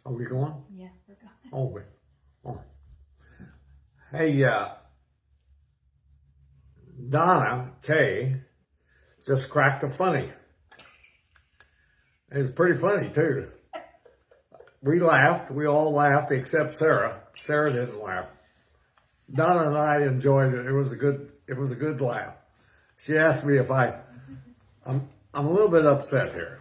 Are we going? Yeah, we're going. Oh, wait. Oh. Hey, Donna Kay just cracked a funny. It's pretty funny, too. We laughed. We all laughed except Sarah. Sarah didn't laugh. Donna and I enjoyed it. It was a good laugh. She asked me if I'm a little bit upset here.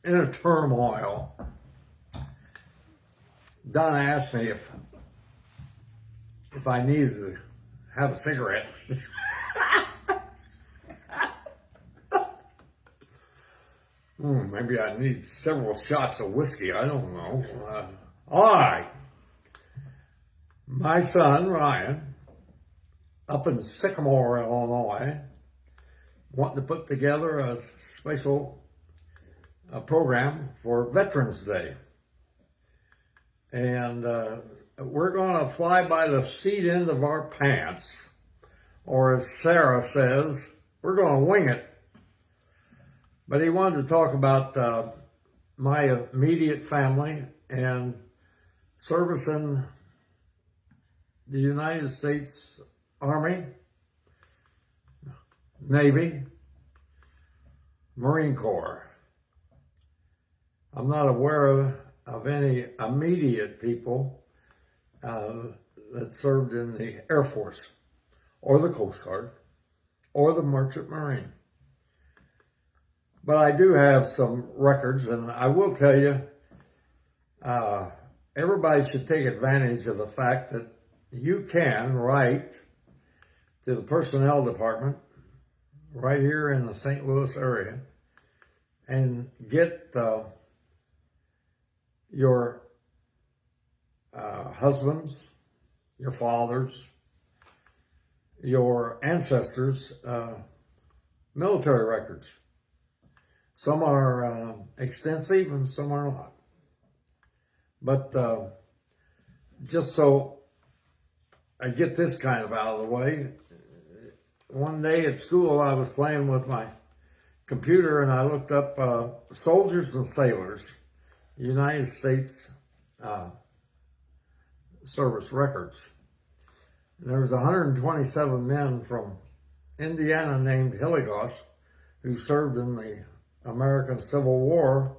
In a turmoil. Donna asked me if I needed to have a cigarette. Maybe I need several shots of whiskey. I don't know. All right. My son, Ryan, up in Sycamore, Illinois, wanted to put together a special program for Veterans Day. And we're going to fly by the seat end of our pants, or as Sarah says, we're going to wing it. But he wanted to talk about my immediate family and service in the United States Army, Navy, Marine Corps. I'm not aware of any immediate people that served in the Air Force or the Coast Guard or the Merchant Marine. But I do have some records, and I will tell you, everybody should take advantage of the fact that you can write to the personnel department right here in the St. Louis area and get your husbands, your fathers, your ancestors' military records. Some are extensive and some are not. But just so I get this kind of out of the way, one day at school I was playing with my computer and I looked up soldiers and sailors, United States service records. And there was 127 men from Indiana named Hilligoss who served in the American Civil War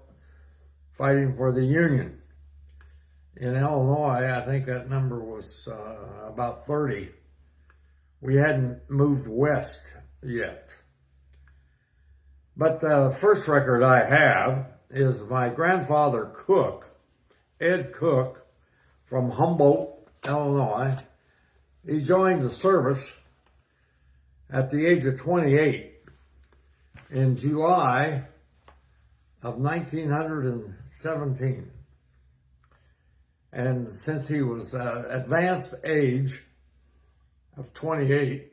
fighting for the Union. In Illinois, I think that number was about 30. We hadn't moved west yet. But the first record I have is my grandfather Cook, Ed Cook, from Humboldt, Illinois. He joined the service at the age of 28 in July of 1917. And since he was advanced age of 28,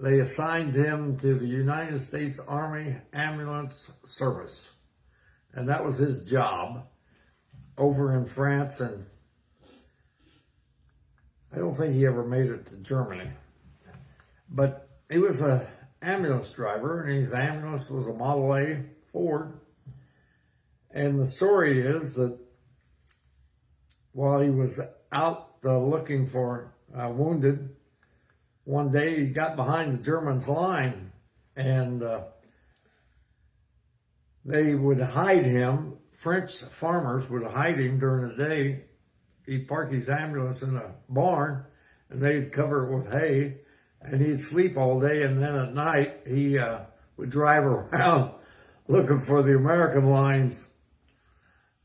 they assigned him to the United States Army Ambulance Service. And that was his job over in France. And I don't think he ever made it to Germany. But he was an ambulance driver, and his ambulance was a Model A Ford. And the story is that while he was out looking for wounded, one day he got behind the Germans' line, and they would hide him. French farmers would hide him during the day. He'd park his ambulance in a barn, and they'd cover it with hay, and he'd sleep all day, and then at night he would drive around looking for the American lines.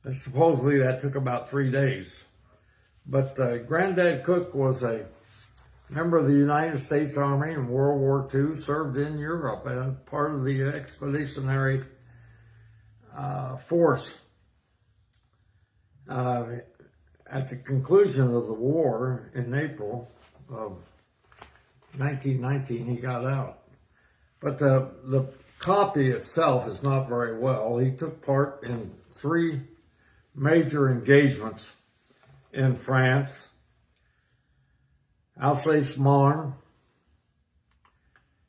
And supposedly that took about 3 days. But Granddad Cook was a member of the United States Army in World War II, served in Europe as part of the expeditionary force. At the conclusion of the war in April of 1919, he got out. But the copy itself is not very well. He took part in 3 major engagements in France, Alsace-Marne,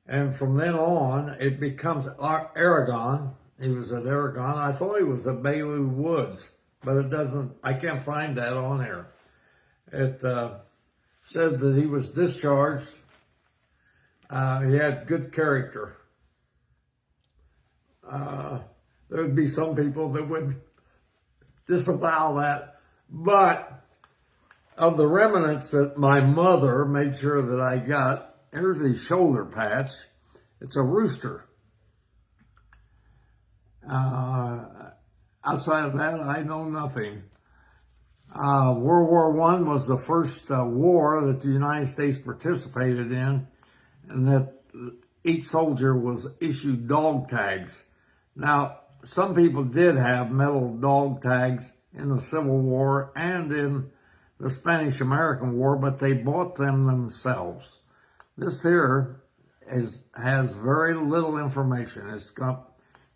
and from then on it becomes Aragon He was at Aragon. I thought he was at Bayou Woods, but it doesn't, I can't find that on there. It said that he was discharged. He had good character. There would be some people that would disavow that, but of the remnants that my mother made sure that I got, here's his shoulder patch. It's a rooster. Outside of that, I know nothing. World War I was the first war that the United States participated in, and that each soldier was issued dog tags. Now, some people did have metal dog tags in the Civil War and in the Spanish-American War, but they bought them themselves. This here has very little information. It's got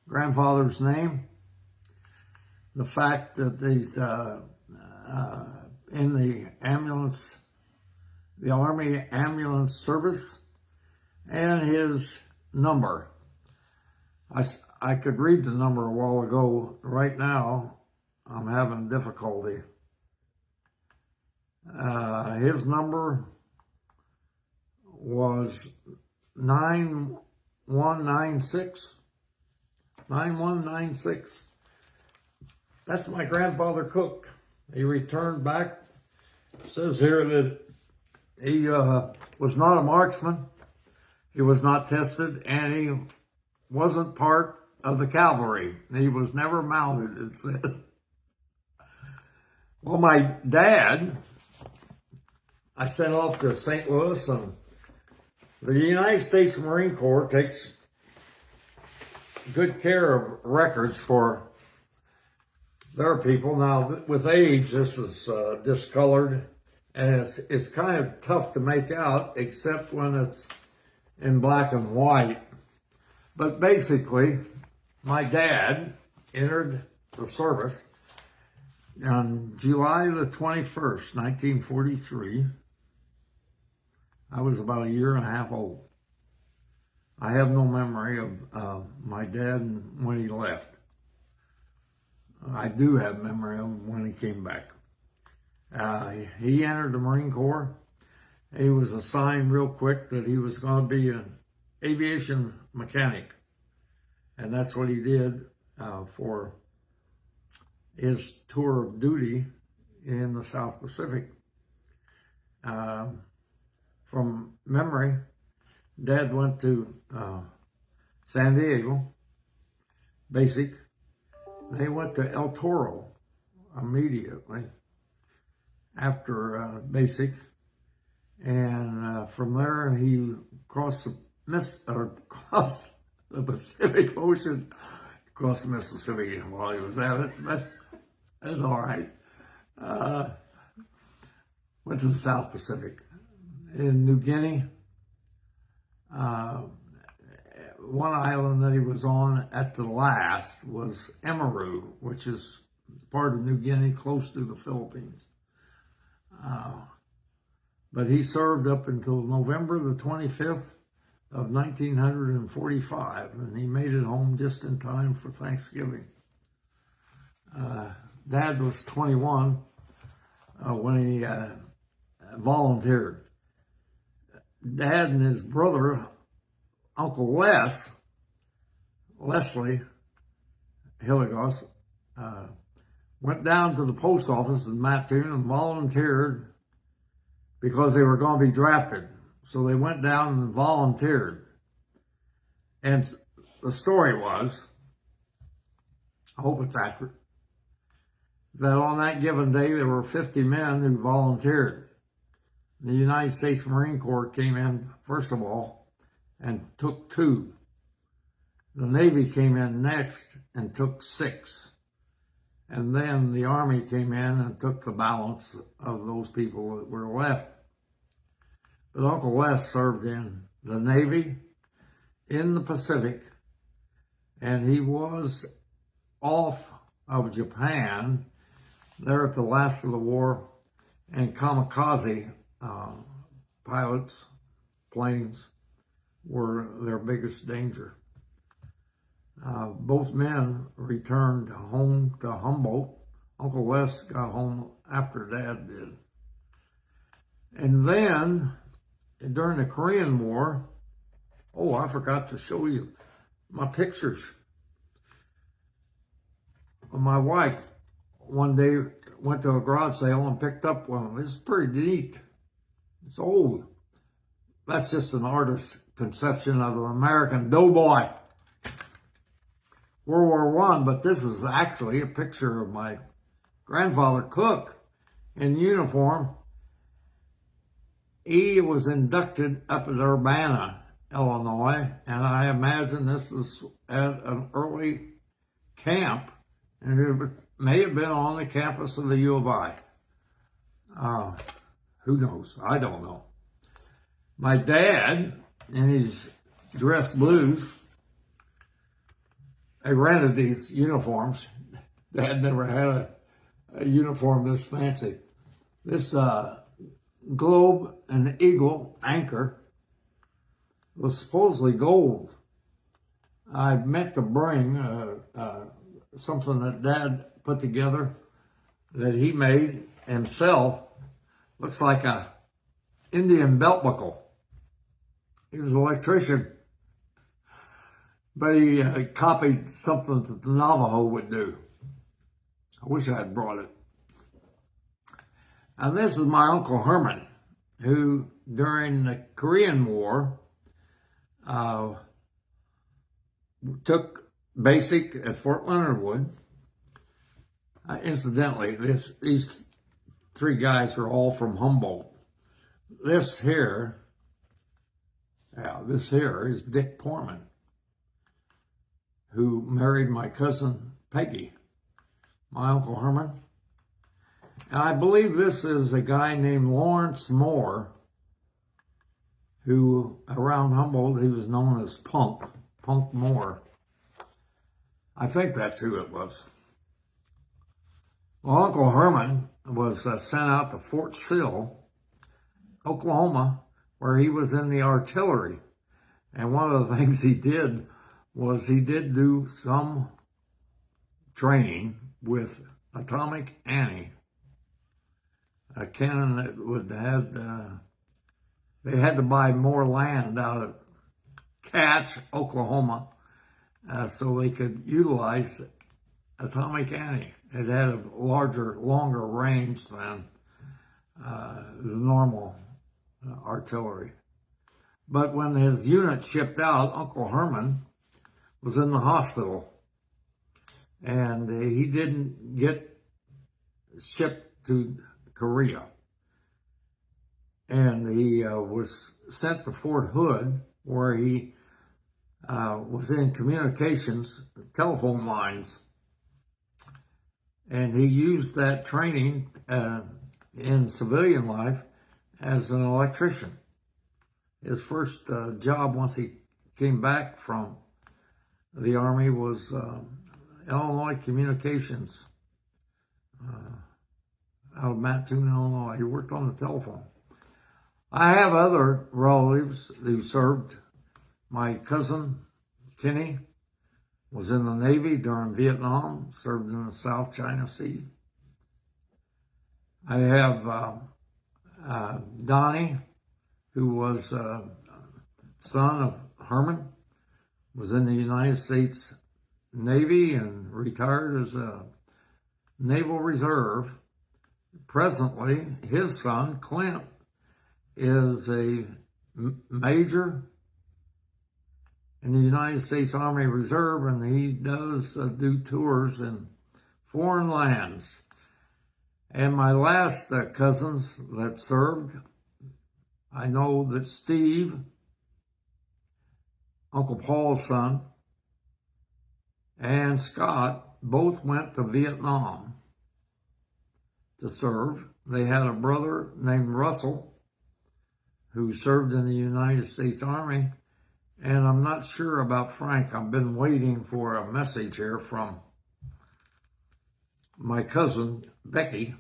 grandfather's name, the fact that he's in the ambulance, the Army Ambulance Service, and his number. I could read the number a while ago. Right now, I'm having difficulty. His number was 9196. 9196. That's my grandfather Cook. He returned back. It says here that he was not a marksman. He was not tested, and he wasn't part of the cavalry. He was never mounted, it said. Well, my dad, I sent off to St. Louis, and the United States Marine Corps takes good care of records for their people. Now, with age, this is discolored, and it's kind of tough to make out, except when it's in black and white. But basically, my dad entered the service on July the 21st, 1943. I was about a year and a half old. I have no memory of my dad when he left. I do have memory of him when he came back. He entered the Marine Corps. He was assigned real quick that he was going to be an aviation mechanic. And that's what he did for his tour of duty in the South Pacific. From memory, Dad went to San Diego, basic. They went to El Toro immediately after basic. And from there, he crossed the Pacific Ocean, across the Mississippi while he was at it. That's all right. Went to the South Pacific. In New Guinea, one island that he was on at the last was Emaru, which is part of New Guinea, close to the Philippines. But he served up until November the 25th of 1945, and he made it home just in time for Thanksgiving. Dad was 21 when he volunteered. Dad and his brother, Uncle Leslie Hilligoss, went down to the post office in Mattoon and volunteered because they were going to be drafted. So they went down and volunteered. And the story was, I hope it's accurate, that on that given day there were 50 men who volunteered. The United States Marine Corps came in, first of all, and took 2. The Navy came in next and took 6. And then the Army came in and took the balance of those people that were left. But Uncle Les served in the Navy, in the Pacific, and he was off of Japan there at the last of the war, and kamikaze pilots, planes, were their biggest danger. Both men returned home to Humboldt. Uncle Les got home after Dad did. And then, during the Korean War, oh, I forgot to show you my pictures. My wife one day went to a garage sale and picked up one. It's pretty neat. It's old. That's just an artist's conception of an American doughboy. World War I, but this is actually a picture of my grandfather Cook in uniform. He was inducted up at Urbana, Illinois, and I imagine this is at an early camp, and it may have been on the campus of the U of I. Who knows? I don't know. My dad, in his dress blues, I rented these uniforms. Dad never had a uniform this fancy. This globe and eagle anchor was supposedly gold. I meant to bring something that Dad put together that he made himself. Looks like a Indian belt buckle. He was an electrician, but he copied something that the Navajo would do. I wish I had brought it. And this is my Uncle Herman, who during the Korean War took basic at Fort Leonard Wood. Incidentally, these three guys are all from Humboldt. This here is Dick Portman, who married my cousin Peggy, my Uncle Herman. And I believe this is a guy named Lawrence Moore, who around Humboldt, he was known as Punk Moore. I think that's who it was. Well, Uncle Herman was sent out to Fort Sill, Oklahoma, where he was in the artillery. And one of the things he did was he did do some training with Atomic Annie, a cannon that would have, they had to buy more land out of Cache, Oklahoma, so they could utilize Atomic Annie. It had a longer range than the normal artillery. But when his unit shipped out, Uncle Herman was in the hospital, and he didn't get shipped to Korea. And he was sent to Fort Hood, where he was in communications, telephone lines. And he used that training in civilian life as an electrician. His first job once he came back from the Army was Illinois Communications out of Mattoon, Illinois. He worked on the telephone. I have other relatives who served. My cousin, Kenny, was in the Navy during Vietnam, served in the South China Sea. I have Donnie, who was son of Herman, was in the United States Navy and retired as a Naval Reserve. Presently, his son, Clint, is a major in the United States Army Reserve, and he does do tours in foreign lands. And my last cousins that served, I know that Steve, Uncle Paul's son, and Scott both went to Vietnam to serve. They had a brother named Russell who served in the United States Army. And I'm not sure about Frank. I've been waiting for a message here from my cousin, Becky.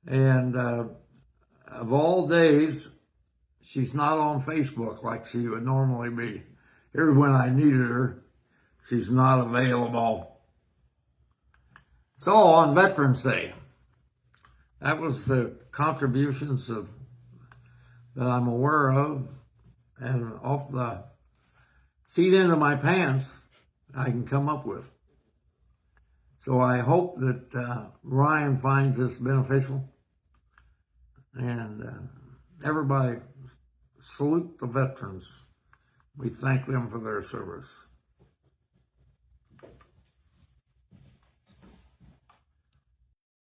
And of all days, she's not on Facebook like she would normally be. Here's when I needed her. She's not available. So on Veterans Day, that was the contributions that I'm aware of, and off the seat end of my pants, I can come up with. So I hope that Ryan finds this beneficial, and everybody salute the veterans. We thank them for their service.